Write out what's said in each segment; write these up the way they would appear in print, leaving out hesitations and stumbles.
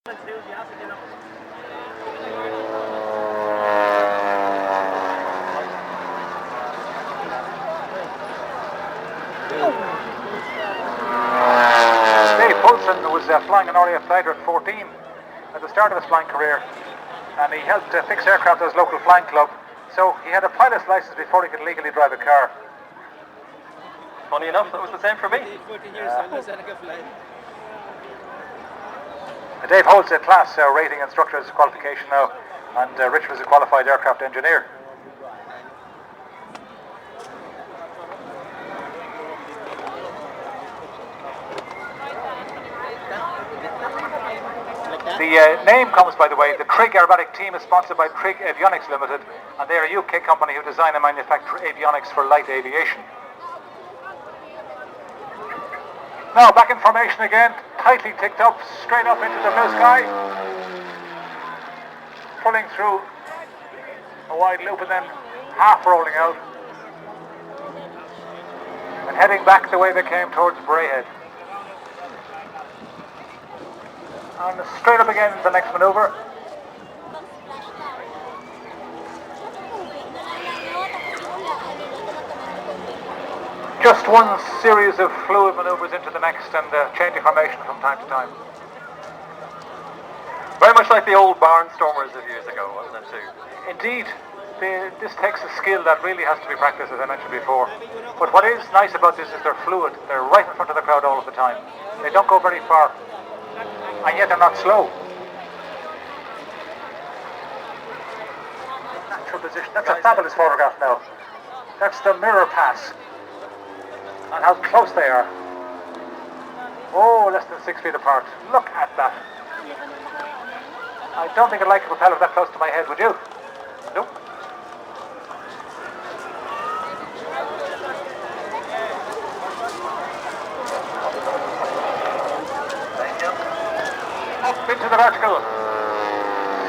Was flying an RAF fighter at 14 at the start of his flying career, and he helped fix aircraft at his local flying club, so he had a pilot's license before he could legally drive a car. Funny enough, that was the same for me. Dave holds a class rating instructor's qualification now, and Rich was a qualified aircraft engineer. The name comes, by the way, the Trig Aerobatic team is sponsored by Trig Avionics Limited, and they are a UK company who design and manufacture avionics for light aviation. Now back in formation again, tightly ticked up, straight up into the blue sky, pulling through a wide loop and then half rolling out, and heading back the way they came towards Bray Head. And straight up again into the next manoeuvre. Just one series of fluid manoeuvres into the next, and changing formation from time to time. Very much like the old barnstormers of years ago, wasn't it too? Indeed. This takes a skill that really has to be practiced, as I mentioned before. But what is nice about this is they're fluid. They're right in front of the crowd all of the time. They don't go very far. And yet they're not slow. Natural position. That's a fabulous photograph now. That's the mirror pass. And how close they are. Oh, less than 6 feet apart. Look at that. I don't think I'd like a propeller that close to my head, would you? Nope. Up into the vertical,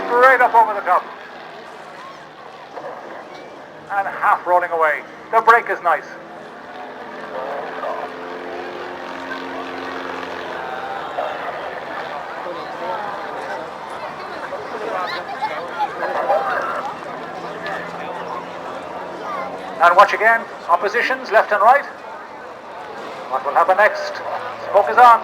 straight up over the top, and half rolling away. The brake is nice. And watch again, oppositions left and right. What will happen next? Smoke is on.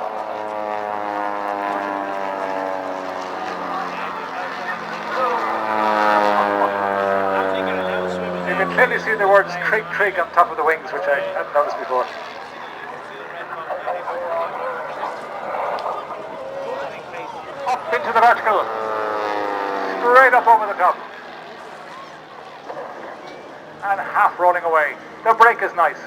You can clearly see the words Trig Trig on top of the wings, which I hadn't noticed before. Up into the vertical, straight up over the top, and half rolling away. The brake is nice.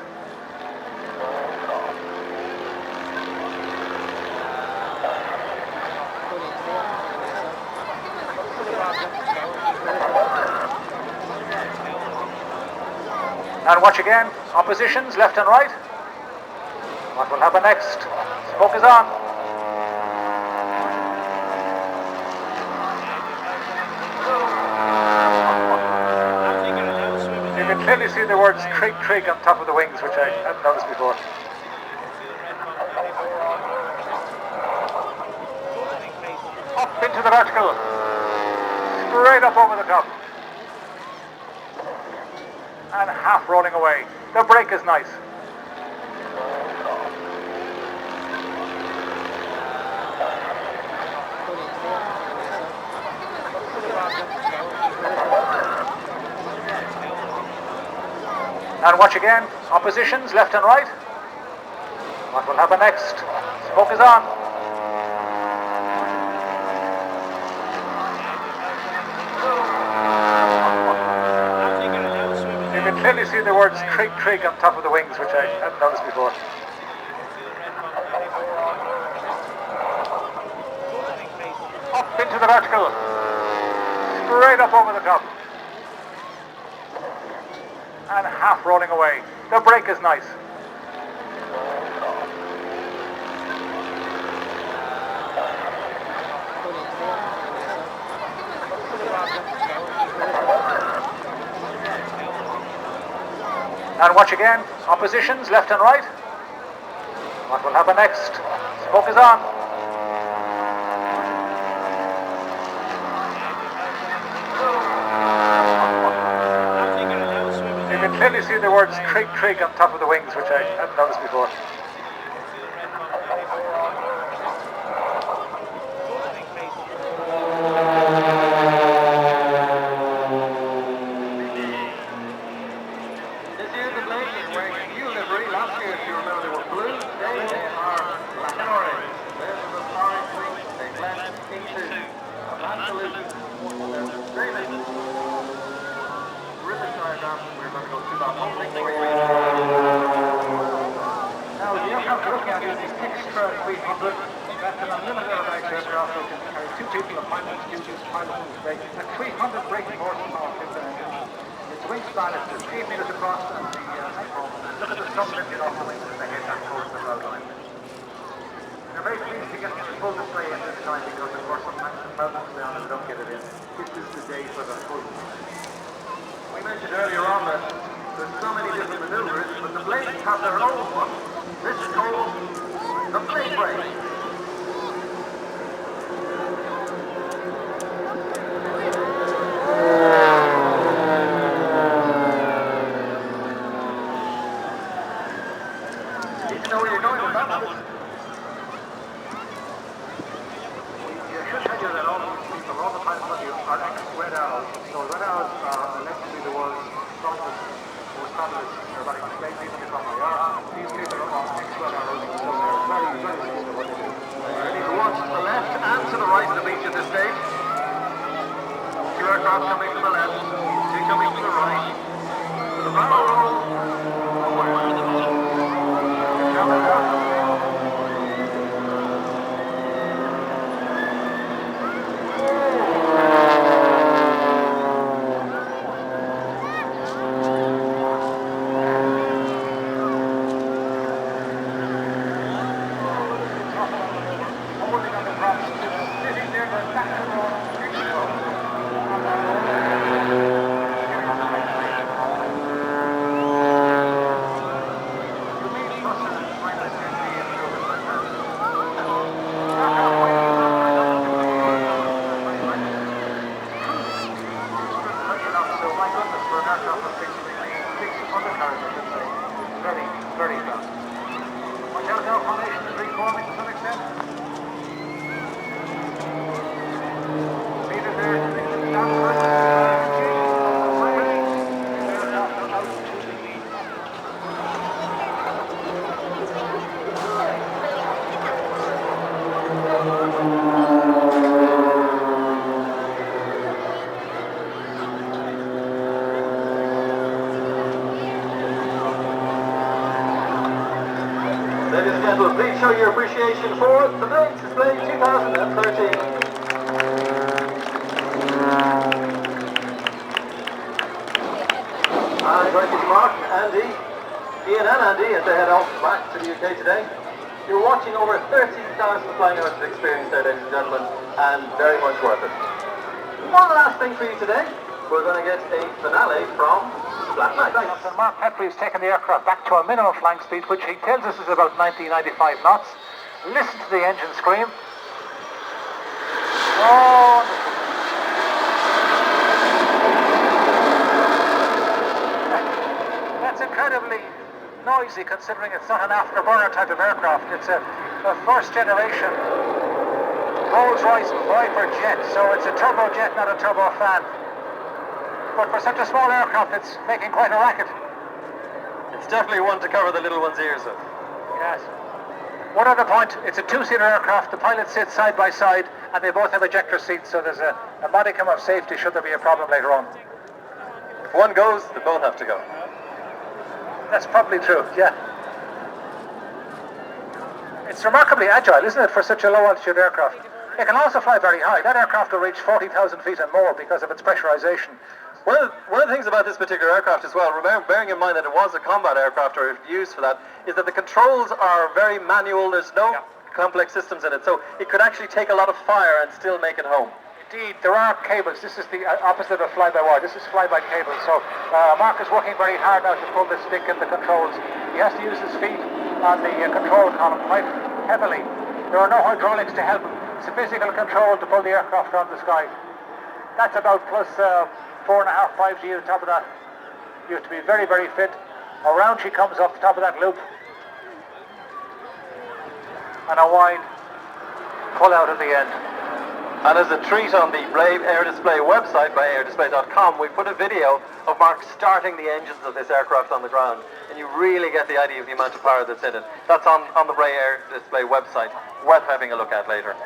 And watch again, oppositions left and right. What will happen next? Smoke is on. You can clearly see the words Trig Trig on top of the wings, which I hadn't noticed before. Up into the vertical, straight up over the top, and half rolling away. The brake is nice. And watch again, oppositions left and right. What will happen next? Smoke is on. You can clearly see the words Trig Trig on top of the wings, which I hadn't noticed before. Up into the vertical, straight up over the top, and half rolling away. The brake is nice. And watch again, oppositions left and right. What will happen next? Smoke is on. can clearly see the words Trig Trig on top of the wings, which I hadn't noticed before. This year the blades are wearing a new livery. Last year, if you remember, they were blue. Today they are black and orange. There's the orange wings. They blend into a black solution. Very nice. Ribbon diagram. We're going to go through that whole thing for you. Now, the aircraft we're looking at is the Extra 300. That's an unlimited aerobatic aircraft which can carry 2 people and pilot students, pilot who's brake. At 300 braking horsepower, piston engine. Its wingspan is 3 meters across and the look at the sun lifted off the wings as they hit that towards the cloud line. They're very pleased to get the full display at this time because, of course, sometimes the cloud comes down and they don't get it in. This is the day for the full display. We mentioned earlier on that there's so many different maneuvers, but the blades have their own one. This is called the blade brake. Need to know where you're going with that one. I should tell you that all these people, all the pilots are ex-red arrows. So red arrows are allegedly the world's strongest, most fabulous aerobatic display people you probably are. These people are all ex-red arrows, so they're very, very skilled at what they do. You need to watch to the left and to the right of the beach at this stage. 2 aircraft coming from the left, 2 coming from the right. The barrel roll. Holding on the props, sitting there, the back of the very, very fast. Watch out now, formation is reforming to some extent. Leader there, down first. Ladies and gentlemen, please show your appreciation for the Blades Display 2013. I'd like to Mark, Andy, Ian and Andy as they head off back to the UK today. You're watching over 30,000 flying hours of experience there, ladies and gentlemen, and very much worth it. One last thing for you today, we're going to get a finale from Sbach. So Mark Petrey has taken the aircraft back to a minimum flying speed, which he tells us is about 90-95 knots. Listen to the engine scream. Oh, that's incredibly noisy considering it's not an afterburner type of aircraft. It's a first generation Rolls-Royce Viper jet, so it's a turbojet, not a turbofan. But for such a small aircraft, it's making quite a racket. It's definitely one to cover the little one's ears with. Yes. One other point, it's a 2-seater aircraft. The pilots sit side by side, and they both have ejector seats, so there's a modicum of safety should there be a problem later on. If one goes, they both have to go. That's probably true, yeah. It's remarkably agile, isn't it, for such a low-altitude aircraft? It can also fly very high. That aircraft will reach 40,000 feet and more because of its pressurization. One of the things about this particular aircraft as well, bearing in mind that it was a combat aircraft or used for that, is that the controls are very manual. There's no complex systems in it, so it could actually take a lot of fire and still make it home. Indeed, there are cables. This is the opposite of fly-by-wire. This is fly-by-cable. So Mark is working very hard now to pull the stick and the controls. He has to use his feet on the control column quite heavily. There are no hydraulics to help him. It's a physical control to pull the aircraft around the sky. That's about plus 4.5, 5 G on top of that. You have to be very, very fit. Around she comes off the top of that loop. And a wide pull out at the end. And as a treat on the Bray Air Display website, brayairdisplay.com, we put a video of Mark starting the engines of this aircraft on the ground. And you really get the idea of the amount of power that's in it. That's on the Bray Air Display website. Worth having a look at later.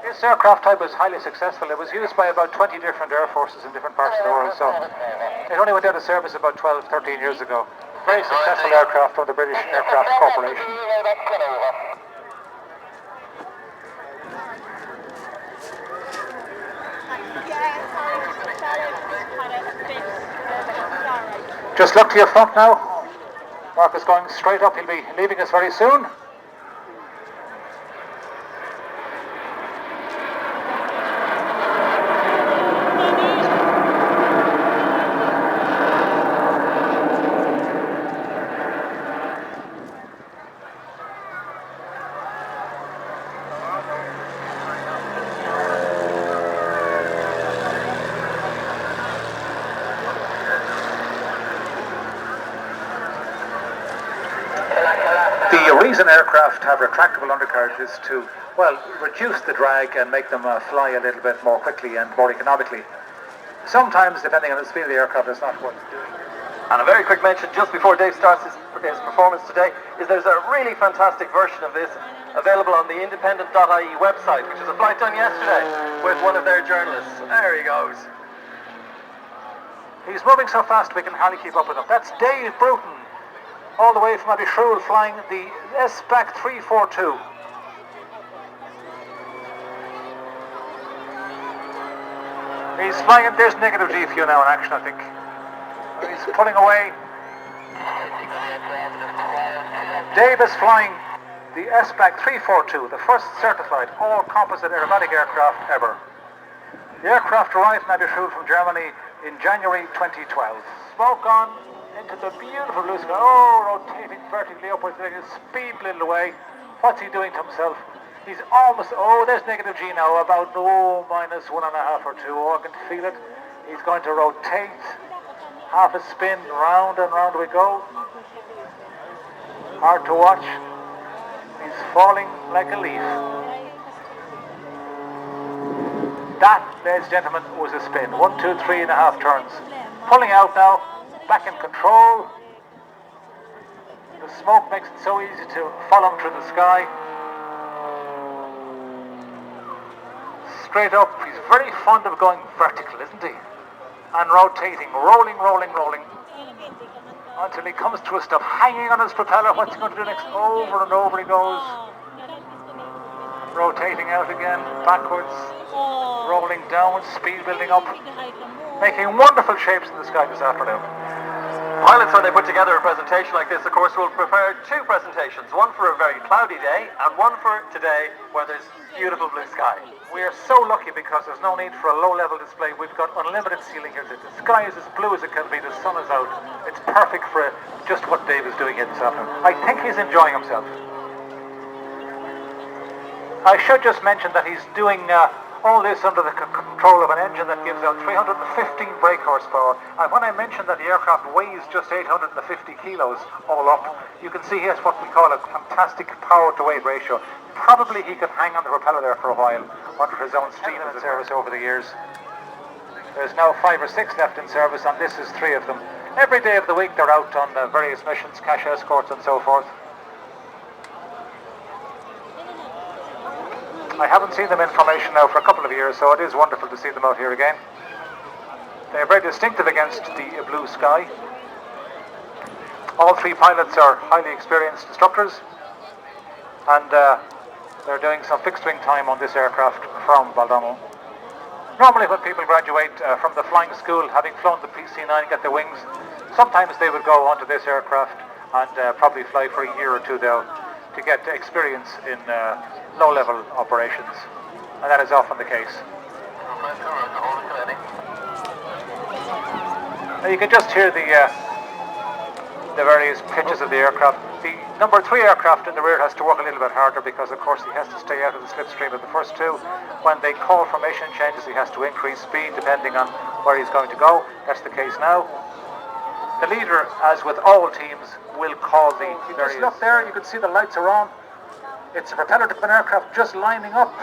This aircraft type was highly successful. It was used by about 20 different air forces in different parts of the world. So it only went out of service about 12, 13 years ago. Very successful aircraft from the British Aircraft Corporation. Just look to your front now. Mark is going straight up. He'll be leaving us very soon. The reason aircraft have retractable undercarriages is to, well, reduce the drag and make them fly a little bit more quickly and more economically. Sometimes, depending on the speed of the aircraft, it's not worth doing. And a very quick mention just before Dave starts his performance today is there's a really fantastic version of this available on the independent.ie website, which is a flight done yesterday with one of their journalists. There he goes. He's moving so fast we can hardly keep up with him. That's Dave Bruton, all the way from Abbeyshrew, flying the Sbach 342. He's flying, there's negative G for you now in action, I think. He's pulling away. Dave is flying the Sbach 342, the first certified all-composite aerobatic aircraft ever. The aircraft arrived in Abbeyshrew from Germany in January 2012. Smoke on into the beautiful blue sky. Oh, rotating vertically upwards, taking a speed little away. What's he doing to himself? He's almost, oh, there's negative G now, about, oh, minus 1.5 or 2. Oh, I can feel it. He's going to rotate. Half a spin, round and round we go. Hard to watch. He's falling like a leaf. That, ladies and gentlemen, was a spin. 1, 2, 3.5 turns. Pulling out now, back in control. The smoke makes it so easy to follow him through the sky. Straight up, he's very fond of going vertical, isn't he? And rotating, rolling, until he comes to a stop, hanging on his propeller. What's he going to do next? Over and over he goes. Rotating out again, backwards, rolling down, speed building up, making wonderful shapes in the sky this afternoon. Pilots, when they put together a presentation like this, of course, will prepare two presentations. One for a very cloudy day, and one for today, where there's beautiful blue sky. We are so lucky because there's no need for a low-level display. We've got unlimited ceiling here. The sky is as blue as it can be. The sun is out. It's perfect for just what Dave is doing here this afternoon. I think he's enjoying himself. I should just mention that he's doing all this under the control of an engine that gives out 315 brake horsepower. And when I mentioned that the aircraft weighs just 850 kilos all up, you can see here's what we call a fantastic power-to-weight ratio. Probably he could hang on the propeller there for a while under his own steam in service over the years. There's now 5 or 6 left in service, and this is 3 of them. Every day of the week they're out on various missions, cash escorts and so forth. I haven't seen them in formation now for a couple of years, so it is wonderful to see them out here again. They're very distinctive against the blue sky. All 3 pilots are highly experienced instructors, and they're doing some fixed wing time on this aircraft from Valdomo. Normally when people graduate from the flying school, having flown the PC-9, get their wings, sometimes they would go onto this aircraft and probably fly for a year or 2 there to get experience in low-level operations, and that is often the case. Now you can just hear the various pitches of the aircraft. The number 3 aircraft in the rear has to work a little bit harder because, of course, he has to stay out of the slipstream of the first 2. When they call formation changes, he has to increase speed depending on where he's going to go. That's the case now. The leader, as with all teams, will call the various... Look there, you can see the lights are on. It's a propeller-driven aircraft just lining up.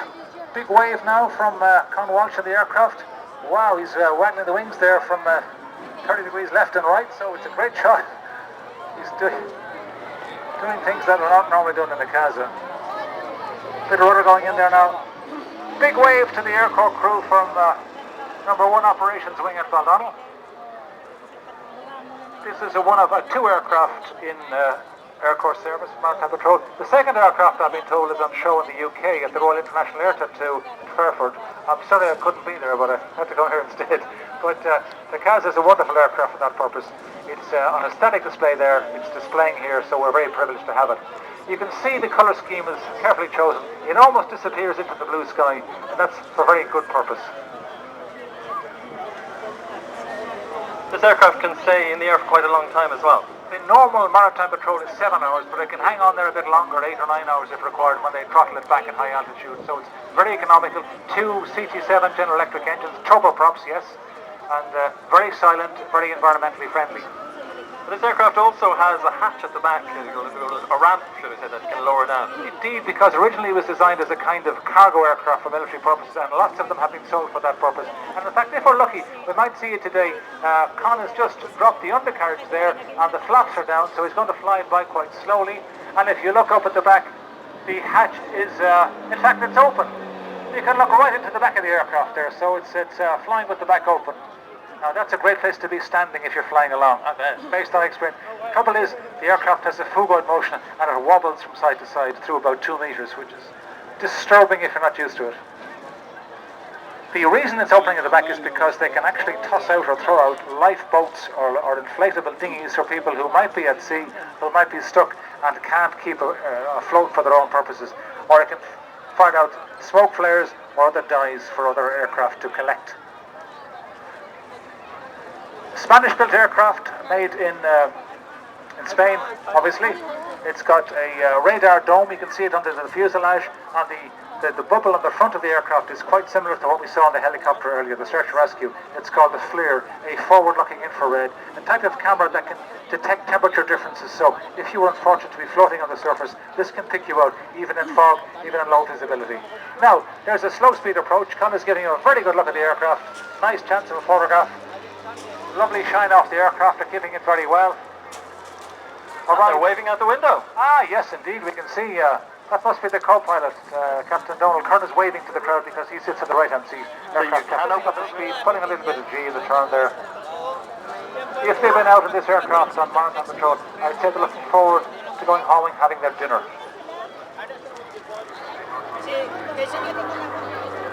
Big wave now from Con Walsh of the aircraft. Wow, he's waggling the wings there from 30 degrees left and right, so it's a great shot. He's doing things that are not normally done in the Casa. Bit of rudder going in there now. Big wave to the Air Corps crew from number 1 operations wing at Baldonnel. This is one of 2 aircraft in Air Corps service, Maritime Patrol. The second aircraft, I've been told, is on show in the UK at the Royal International Air Tattoo in Fairford. I'm sorry I couldn't be there, but I had to come here instead. But the CAS is a wonderful aircraft for that purpose. It's on a static display there. It's displaying here, so we're very privileged to have it. You can see the colour scheme is carefully chosen. It almost disappears into the blue sky, and that's for very good purpose. This aircraft can stay in the air for quite a long time as well. The normal Maritime Patrol is 7 hours, but it can hang on there a bit longer, 8 or 9 hours if required, when they throttle it back at high altitude. So it's very economical. 2 CT7 General Electric engines, turboprops, yes, and very silent, very environmentally friendly. But this aircraft also has a hatch at the back, a ramp, should I say, that can lower down. Indeed, because originally it was designed as a kind of cargo aircraft for military purposes, and lots of them have been sold for that purpose. And in fact, if we're lucky, we might see it today. Con has just dropped the undercarriage there, and the flaps are down, so he's going to fly by quite slowly. And if you look up at the back, the hatch is, in fact, it's open. You can look right into the back of the aircraft there, so it's flying with the back open. Now that's a great place to be standing if you're flying along, based on experience. The trouble is, the aircraft has a phugoid motion and it wobbles from side to side through about 2 meters, which is disturbing if you're not used to it. The reason it's opening at the back is because they can actually toss out or throw out lifeboats or inflatable dinghies for people who might be at sea, who might be stuck and can't keep afloat for their own purposes, or it can find out smoke flares or other dyes for other aircraft to collect. Spanish-built aircraft made in Spain, obviously. It's got a radar dome. You can see it under the fuselage. On the bubble on the front of the aircraft is quite similar to what we saw on the helicopter earlier, the search and rescue. It's called the FLIR, a forward-looking infrared, a type of camera that can detect temperature differences. So if you were unfortunate to be floating on the surface, this can pick you out, even in fog, even in low visibility. Now, there's a slow-speed approach. Con is giving you a very good look at the aircraft. Nice chance of a photograph. Lovely shine off the aircraft, are giving it very well. They're waving out the window. Ah, yes, indeed, we can see, that must be the co-pilot, Captain Donald Kern, is waving to the crowd because he sits in the right-hand seat. Aircraft can open the speed, putting a little bit of G in the turn there. If they've been out in this aircraft on Maritime Patrol, I'd say they're looking forward to going home and having their dinner.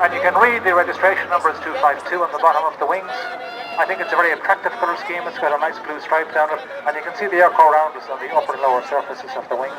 And you can read the registration number is 252 on the bottom of the wings. I think it's a very attractive colour scheme. It's got a nice blue stripe down it, and you can see the air core around us on the upper and lower surfaces of the wings.